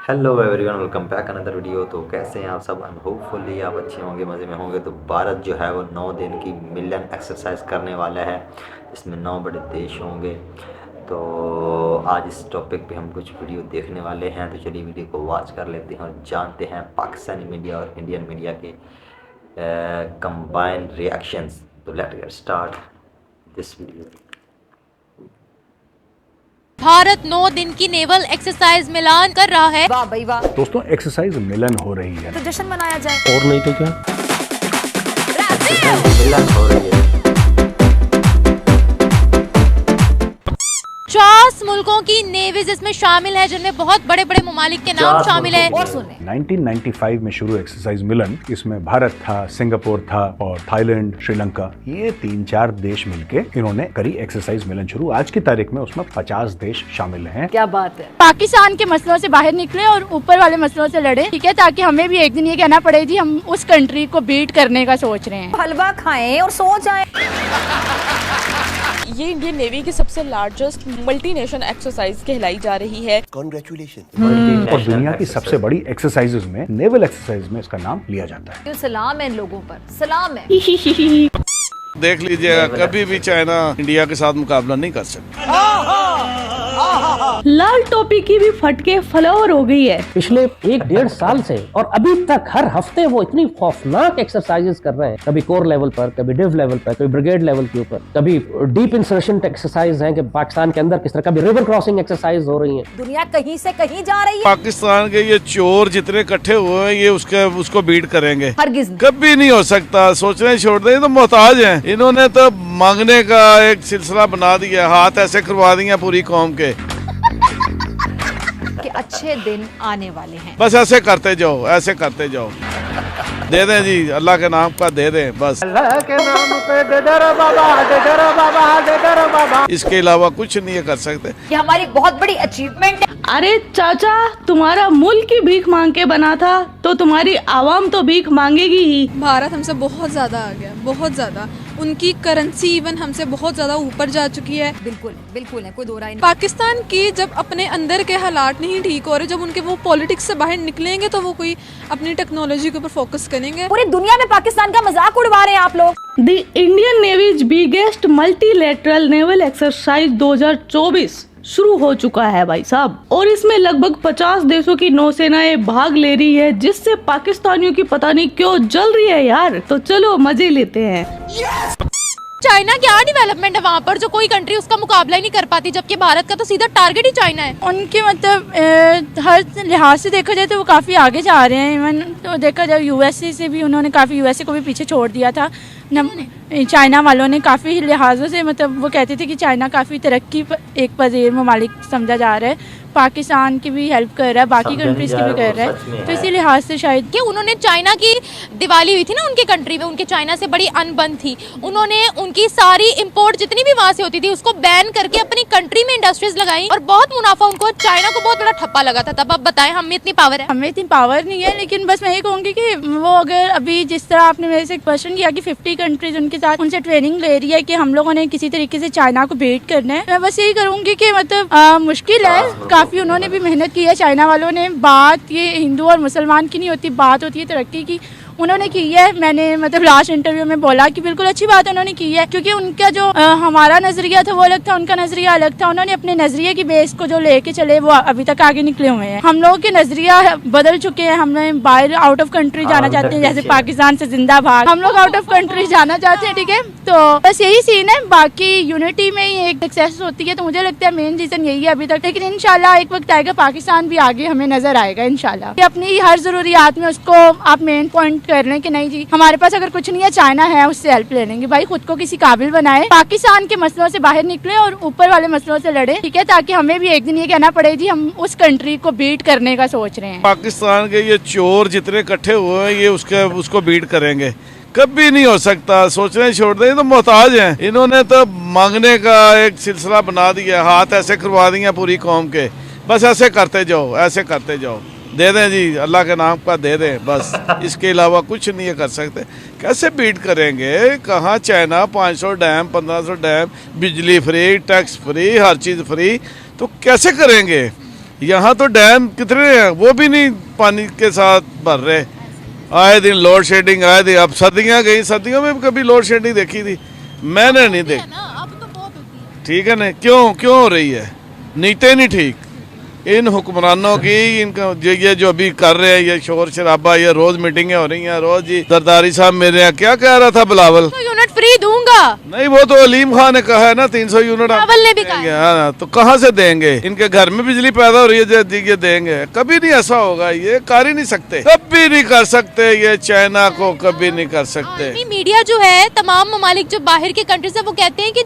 Hello everyone, welcome back another video. तो कैसे हैं आप सब? आई एम होपफुली आप अच्छे होंगे, मज़े में होंगे। तो भारत जो है वो 9 दिन की मिलियन एक्सरसाइज करने वाला है। इसमें 9 बड़े देश होंगे। तो आज इस टॉपिक पे हम कुछ वीडियो देखने वाले हैं। तो चलिए वीडियो को वॉच कर लेते हैं और जानते हैं पाकिस्तानी मीडिया और इंडियन मीडिया के कंबाइंड रिएक्शंस। तो let's get start this video. Bharat 9 दिन की नेवल एक्सरसाइज मिलान कर रहा है। वाह भाई वाह। दोस्तों, एक्सरसाइज मिलन हो रही है तो जश्न मनाया जाए। और नहीं तो क्या। मिलन हो रही है। 50 मुल्कों की नेवीज इसमें शामिल है, जिनमें बहुत बड़े बड़े ममालिक के नाम 50 शामिल है। और सुने 1995 में शुरू एक्सरसाइज मिलन, इसमें भारत था, सिंगापुर था और थाईलैंड, श्रीलंका, ये 3-4 देश मिलके इन्होंने करी एक्सरसाइज मिलन शुरू। आज की तारीख में उसमें 50 देश शामिल हैं। क्या बात है। पाकिस्तान के मसलों से बाहर निकले और ऊपर वाले मसलों से लड़े, ठीक है, ताकि हमें भी एक दिन ये कहना पड़े जी हम उस कंट्री को बीट करने का सोच रहे हैं। हलवा खाएं और सो जाएं। ये इंडियन नेवी की सबसे लार्जेस्ट मल्टी नेशन एक्सरसाइज कहलाई जा रही है। और दुनिया की सबसे बड़ी एक्सरसाइजेज में, नेवल एक्सरसाइज में इसका नाम लिया जाता है। क्यों सलाम है इन लोगों पर, सलाम है। देख लीजिएगा, कभी भी चाइना इंडिया के साथ मुकाबला नहीं कर सकता। लाल टोपी की भी फटके फ्लावर हो गई है। पिछले 1-1.5 साल से और अभी तक हर हफ्ते वो इतनी खौफनाक एक्सरसाइजेस कर रहे हैं। कभी कोर लेवल पर, कभी डिव लेवल पर, कभी ब्रिगेड लेवल के ऊपर, कभी डीप इंसर्शन एक्सरसाइज है कि पाकिस्तान के अंदर किस तरह, कभी रिवर क्रॉसिंग एक्सरसाइज हो रही है। दुनिया कहीं से कहीं जा रही है। पाकिस्तान के ये चोर जितने इकट्ठे हुए हैं, ये उसको बीट करेंगे। हरगिज नहीं। कभी नहीं हो सकता। सोचने छोड़ दें, ये तो मोहताज हैं। इन्होंने तो मांगने का एक सिलसिला बना दिया, हाथ ऐसे करवा दिए पूरी कौम के। कि अच्छे दिन आने वाले हैं। बस ऐसे करते जाओ, ऐसे करते जाओ। दे दें जी, अल्लाह के नाम का दे दें बस। अल्लाह के नाम पे दे दर बाबा, दे दर बाबा, दे दर बाबा। इसके अलावा कुछ नहीं कर सकते। ये हमारी बहुत बड़ी अचीवमेंट है। अरे चाचा, तुम्हारा मुल्क ही भीख मांग के बना था तो तुम्हारी आवाम तो भीख मांगेगी ही। भारत हमसे बहुत ज्यादा आ गया, बहुत ज्यादा। उनकी करेंसी इवन हमसे बहुत ज्यादा ऊपर जा चुकी है। बिल्कुल बिल्कुल है, कोई दो राय नहीं। पाकिस्तान की जब अपने अंदर के हालात नहीं ठीक हो रहे, जब उनके वो पॉलिटिक्स से बाहर निकलेंगे तो वो कोई अपनी टेक्नोलॉजी के ऊपर फोकस करेंगे। पूरी दुनिया में पाकिस्तान का मजाक उड़वा रहे हैं आप लोग। The Indian navy's biggest multilateral naval exercise 2024 शुरू हो चुका है भाई साहब, और इसमें लगभग 50 देशों की नौसेनाएं भाग ले रही है, जिससे पाकिस्तानियों की पता नहीं क्यों जल रही है यार। तो चलो मजे लेते हैं। चाइना क्या डेवलपमेंट है वहाँ पर, जो कोई कंट्री उसका मुकाबला ही नहीं कर पाती, जबकि भारत का तो सीधा टारगेट ही चाइना है। उनके मतलब हर लिहाज से देखा जाए तो वो काफ़ी आगे जा रहे हैं। इवन तो देखा जाए यूएसए से भी उन्होंने काफ़ी, यूएसए को भी पीछे छोड़ दिया था चाइना वालों ने काफ़ी लिहाजों से। मतलब वो कहते थे कि चाइना काफ़ी तरक्की एक पजीर ममालिक समझा जा रहा है, पाकिस्तान की भी हेल्प कर रहा है, बाकी कंट्रीज की भी कर रहा है। तो इसी लिहाज से शायद कि उन्होंने चाइना की दिवाली हुई थी ना उनके कंट्री में, उनके चाइना से बड़ी अनबन थी। उन्होंने उनकी सारी इंपोर्ट जितनी भी वहाँ से होती थी उसको बैन करके अपनी कंट्री में इंडस्ट्रीज लगाई और बहुत मुनाफा उनको, चाइना को बहुत बड़ा ठप्पा लगा था। तब अब बताएं, हमें इतनी पावर है? हमें इतनी पावर नहीं है, लेकिन बस मैं ये कहूँगी कि वो अगर अभी जिस तरह आपने मेरे से क्वेश्चन किया कि 50 कंट्रीज उनके साथ उनसे ट्रेनिंग ले रही है कि हम लोगों ने किसी तरीके से चाइना को बीट करना है, मैं बस यही करूँगी कि मतलब मुश्किल है काफ़ी। उन्होंने भी मेहनत की है चाइना वालों ने। बात ये हिंदू और मुसलमान की नहीं होती, बात होती है तरक्की की। उन्होंने की है, मैंने मतलब लास्ट इंटरव्यू में बोला कि बिल्कुल अच्छी बात उन्होंने की है, क्योंकि उनका जो हमारा नजरिया था वो अलग था, उनका नजरिया अलग था। उन्होंने अपने नजरिए की बेस को जो लेके चले वो अभी तक आगे निकले हुए हैं। हम लोगों के नजरिया बदल चुके हैं। हमें बाहर आउट ऑफ कंट्री जाना चाहते हैं, जैसे पाकिस्तान से जिंदाबाद, हम लोग आउट ऑफ कंट्री जाना चाहते हैं, ठीक है। तो बस यही सीन है, बाकी यूनिटी में ही एक सक्सेस होती है। तो मुझे लगता है मेन रीजन यही है अभी तक, लेकिन इंशाल्लाह एक वक्त आएगा पाकिस्तान भी आगे हमें नजर आएगा इंशाल्लाह। अपनी हर जरूरियात में उसको आप मेन पॉइंट कर लें कि नहीं जी हमारे पास अगर कुछ नहीं है, चाइना है, उससे हेल्प ले लेंगे। भाई खुद को किसी काबिल बनाए, पाकिस्तान के मसलों से बाहर निकले और ऊपर वाले मसलों से लड़े, ठीक है, ताकि हमें भी एक दिन ये कहना पड़े जी हम उस कंट्री को बीट करने का सोच रहे हैं। पाकिस्तान के ये चोर जितने इकट्ठे हुए हैं, ये उसको बीट करेंगे। कभी नहीं हो सकता। सोचने छोड़ दें, ये तो मोहताज हैं। इन्होंने तो मांगने का एक सिलसिला बना दिया, हाथ ऐसे करवा दिए पूरी कौम के। बस ऐसे करते जाओ, ऐसे करते जाओ। दे दें जी, अल्लाह के नाम का दे दें बस। इसके अलावा कुछ नहीं कर सकते। कैसे बीट करेंगे? कहाँ चाइना 500 डैम, 1500 डैम, बिजली फ्री, टैक्स फ्री, हर चीज़ फ्री, तो कैसे करेंगे? यहाँ तो डैम कितने हैं वो भी नहीं पानी के साथ भर रहे। आए दिन लोड शेडिंग, आए दिन। अब सर्दियाँ गई, सर्दियों में भी कभी लोड शेडिंग देखी थी? मैंने नहीं देखी। अब तो बहुत होती है। ठीक है ना, क्यों हो रही है? नीति नहीं ठीक इन हुक्मरानों की। इनका ये जो अभी कर रहे हैं ये शोर शराबा, ये रोज मीटिंगें हो रही हैं, रोज जी जरदारी साहब मेरे यहाँ क्या कह रहा था बिलावल? तो यूनिट फ्री दूंगा। नहीं, वो तो अलीम खान ने कहा है ना 300 यूनिट बिलावल ने भी कहा है। हाँ, तो कहाँ से देंगे? इनके घर में बिजली पैदा हो रही है, ये देंगे? कभी नहीं ऐसा होगा, ये कर ही नहीं सकते, कभी नहीं कर सकते, ये चाइना को कभी नहीं कर सकते। मीडिया जो है, तमाम ममालिक जो बाहर के कंट्री से, वो कहते हैं कि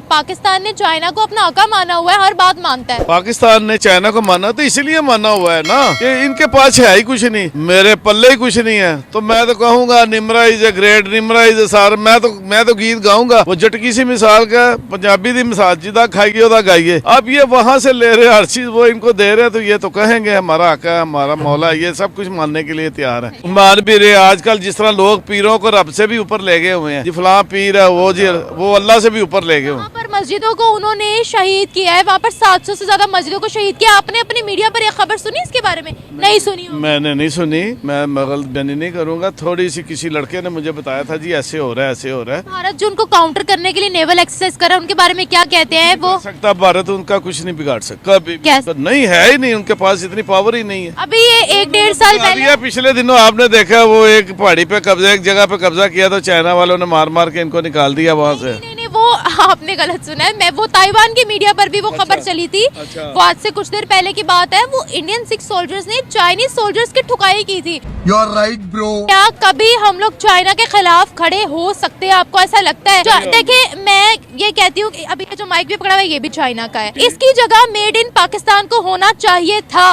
पाकिस्तान ने चाइना को अपना आका माना हुआ है, हर बात मानता है। पाकिस्तान ने चाइना को माना तो इसलिए माना हुआ है ना कि इनके पास है ही कुछ नहीं, मेरे पल्ले ही कुछ नहीं है। तो मैं तो कहूँगा Nimra is a great, Nimra is a सार। मैं तो गीत गाऊंगा वो जटकी सी मिसाल का, पंजाबी दी मिसाल, जिदा खाइए उदा गाइए। अब ये वहां से ले रहे हर चीज, वो इनको दे रहे, तो ये तो कहेंगे हमारा आका है, हमारा मौला, ये सब कुछ मानने के लिए तैयार है। मान भी रहे आजकल जिस तरह लोग पीरों को रब से भी ऊपर ले गए हुए हैं, जी फलां पीर है वो अल्लाह से भी ऊपर ले गए हुए हैं। मस्जिदों को उन्होंने शहीद किया है, वहाँ पर 700 से ज्यादा मस्जिदों को शहीद किया। आपने अपनी मीडिया पर एक खबर सुनी इसके बारे में? नहीं सुनी? मैंने नहीं सुनी, मैं गलतफहमी नहीं करूंगा। थोड़ी सी किसी लड़के ने मुझे बताया था जी ऐसे हो रहा है, ऐसे हो रहा है। भारत जो उनको काउंटर करने के लिए नेवल एक्सरसाइज कर रहा है, उनके बारे में क्या कहते हैं वो? सकता भारत उनका कुछ नहीं बिगाड़ सकता, कभी नहीं है ही नहीं, उनके पास इतनी पावर ही नहीं है। अभी ये 1-1.5 साल पहले, पिछले दिनों आपने देखा वो एक पहाड़ी पे कब्जा, एक जगह पे कब्जा किया तो चाइना वालों ने मार मार के इनको निकाल दिया वहाँ से। नहीं, वो आपने गलत सुना है। मैं वो ताइवान की मीडिया पर भी वो खबर चली थी। वो आज से कुछ देर पहले की बात है। वो इंडियन 6 सोल्जर्स ने चाइनीज सोल्जर्स की ठुकाई की थी। You're right, bro. क्या कभी हम लोग चाइना के खिलाफ खड़े हो सकते हैं? आपको ऐसा लगता है? देखिए, मैं ये कहती हूँ कि अभी जो माइक भी पकड़ा हुआ है ये भी चाइना का है। इसकी जगह मेड इन पाकिस्तान को होना चाहिए था।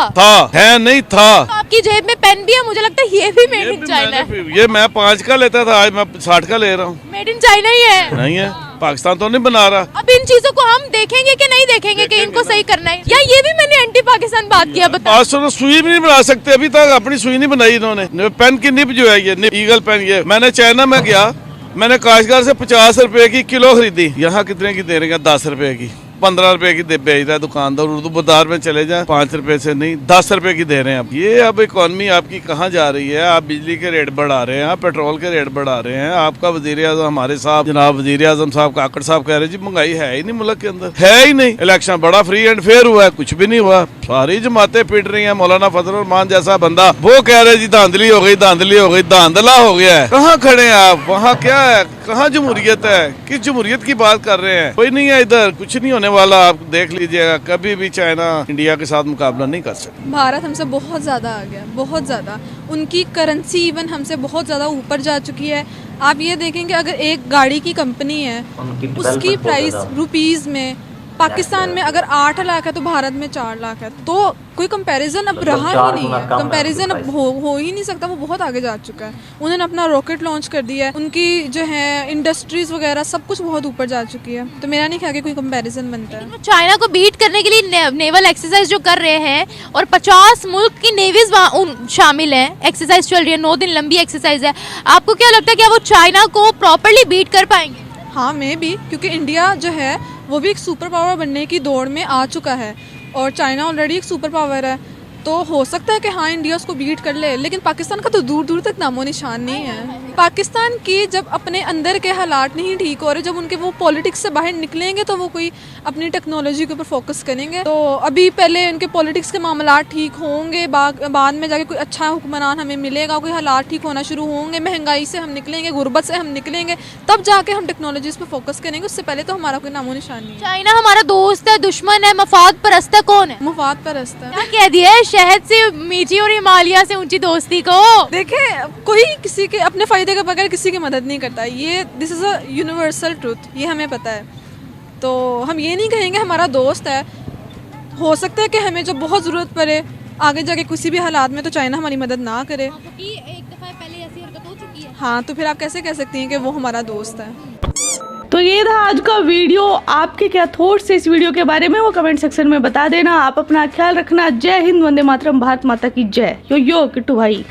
है नहीं था। तो आपकी जेब में पेन भी है, मुझे लगता है ये भी मेड इन चाइना है। ये मैं 5 का लेता था, आज मैं 60 का ले रहा हूँ। मेड इन चाइना ही है। नहीं है, पाकिस्तान तो नहीं बना रहा। अब इन चीजों को हम देखेंगे कि नहीं देखेंगे कि इनको सही करना है, या ये भी मैंने एंटी पाकिस्तान बात किया? बताओ। आज तो सुई भी नहीं बना सकते, अभी तक अपनी सुई नहीं बनाई इन्होंने। पेन की निब जो है ये निब, ईगल पेन, ये मैंने चाइना में गया, मैंने काश्तकार से 50 रुपए की किलो खरीदी। यहाँ कितने की दे रहे हैं? 10 रुपए की, 15 रुपए की बेच रहा है दुकानदार। उर्दू बाजार में चले जाए 5 रुपए से नहीं 10 रुपए की दे रहे हैं। अब इकोनॉमी आपकी कहाँ जा रही है? आप बिजली के रेट बढ़ा रहे हैं, आप पेट्रोल के रेट बढ़ा रहे हैं। आपका वजीर आजम, हमारे साहब जनाब वजीर आजम साहब काकड़ साहब कह रहे जी महंगाई है ही नहीं मुल्क के अंदर, है ही नहीं। इलेक्शन बड़ा फ्री एंड फेयर हुआ है, कुछ भी नहीं हुआ। सारी जमातें पिट रही है। मौलाना फजल रहमान जैसा बंदा वो कह रहे जी धांधली हो गई, धांधली हो गई, धांधला हो गया है। कहाँ खड़े हैं आप? वहाँ क्या है? कहाँ जमहूरियत है? किस जमहूरियत की बात कर रहे हैं? कोई नहीं है इधर, कुछ नहीं होने वाला। आप देख लीजिएगा, कभी भी चाइना इंडिया के साथ मुकाबला नहीं कर सकता। भारत हमसे बहुत ज़्यादा आ गया, बहुत ज़्यादा। उनकी करेंसी इवन हमसे बहुत ज़्यादा ऊपर जा चुकी है। आप ये देखेंगे, अगर एक गाड़ी की कंपनी है उसकी प्राइस रुपीज़ में, पाकिस्तान में अगर 8 लाख है तो भारत में 4 लाख है। तो कोई कंपैरिजन अब रहा ही नहीं है, कंपैरिजन अब हो ही नहीं सकता। वो बहुत आगे जा चुका है। उन्होंने अपना रॉकेट लॉन्च कर दिया है, उनकी जो है इंडस्ट्रीज वगैरह सब कुछ बहुत ऊपर जा चुकी है। तो मेरा नहीं ख्याल कि कोई कंपैरिजन बनता है। चाइना को बीट करने के लिए नेवल एक्सरसाइज जो कर रहे हैं, और 50 मुल्क की नेवीज शामिल है, एक्सरसाइज चल रही है, 9 दिन लंबी एक्सरसाइज है। आपको क्या लगता है कि वो चाइना को प्रॉपरली बीट कर पाएंगे? हाँ, मैं भी, क्योंकि इंडिया जो है वो भी एक सुपर पावर बनने की दौड़ में आ चुका है और चाइना ऑलरेडी एक सुपर पावर है। तो हो सकता है कि हाँ इंडिया उसको बीट कर ले, लेकिन पाकिस्तान का तो दूर दूर तक नामो निशान नहीं है। पाकिस्तान की जब अपने अंदर के हालात नहीं ठीक हो रहे, जब उनके वो पॉलिटिक्स से बाहर निकलेंगे तो वो कोई अपनी टेक्नोलॉजी के ऊपर फोकस करेंगे। तो अभी पहले उनके पॉलिटिक्स के मामला ठीक होंगे, बाद में जाके कोई अच्छा हुक्मरान हमें मिलेगा, कोई हालात ठीक होना शुरू होंगे, महंगाई से हम निकलेंगे, गुर्बत से हम निकलेंगे, तब जाके हम टेक्नोलॉजीज पे फोकस करेंगे। उससे पहले तो हमारा कोई नामो निशान नहीं है। चाइना हमारा दोस्त है, दुश्मन है, मफाद परस्त है? कौन है मुफाद परस्त है? क्या कह दिया है? शहद से मीठी और हिमालय से ऊंची दोस्ती को। देखे, कोई किसी के अपने फायदे के बगैर किसी की मदद नहीं करता। ये this is a universal truth, ये हमें पता है। तो हम ये नहीं कहेंगे हमारा दोस्त है। हो सकता है कि हमें जब बहुत ज़रूरत पड़े आगे जाके किसी भी हालात में, तो चाइना हमारी मदद ना करे। एक दफा पहले ऐसी हरकत हो चुकी है। हाँ, तो फिर आप कैसे कह सकती हैं कि वो हमारा दोस्त है? तो ये था आज का वीडियो। आपके क्या थॉट्स इस वीडियो के बारे में वो कमेंट सेक्शन में बता देना। आप अपना ख्याल रखना। जय हिंद, वंदे मातरम, भारत माता की जय। यो किट्टू भाई।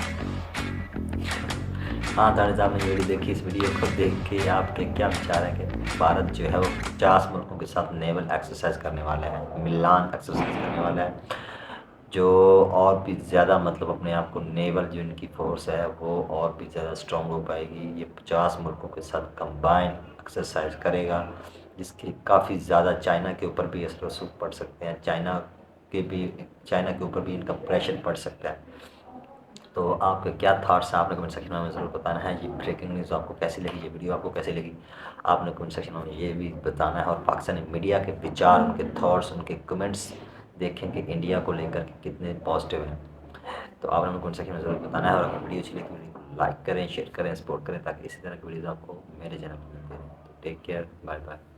हाँ तारिक साहब ने वीडियो देखी, इस वीडियो को देख के आपके क्या विचार है कि भारत जो है वो 50 मुल्कों के साथ नेवल एक्सरसाइज करने वाला है, मिलान एक्सरसाइज करने वाला है। जो और भी ज़्यादा मतलब अपने आप को नेवल जो इनकी फोर्स है वो और भी ज़्यादा स्ट्रॉन्ग हो पाएगी। ये 50 मुल्कों के साथ कंबाइन एक्सरसाइज करेगा, जिसके काफ़ी ज़्यादा चाइना के ऊपर भी असर रसूख पड़ सकते हैं, चाइना के ऊपर भी इनका प्रेशर पड़ सकता है। तो आपके क्या थाट्स हैं आपने कमेंट सेक्शन में ज़रूर बताना है। ये ब्रेकिंग न्यूज़ आपको कैसी लगी, ये वीडियो आपको कैसी लगी, आपने कमेंट सेक्शन में ये भी बताना है। और पाकिस्तानी मीडिया के विचार, उनके थॉट्स, उनके कमेंट्स देखें कि इंडिया को लेकर के कितने पॉजिटिव हैं। तो आपने हमें कमेंट सेक्शन में ज़रूर बताना है। और अगर वीडियो अच्छी लगी वीडियो को लाइक करें, शेयर करें, सपोर्ट करें, ताकि इसी तरह की वीडियोज़ आपको मेरे चैनल पर मिलते रहें। Take care, bye bye.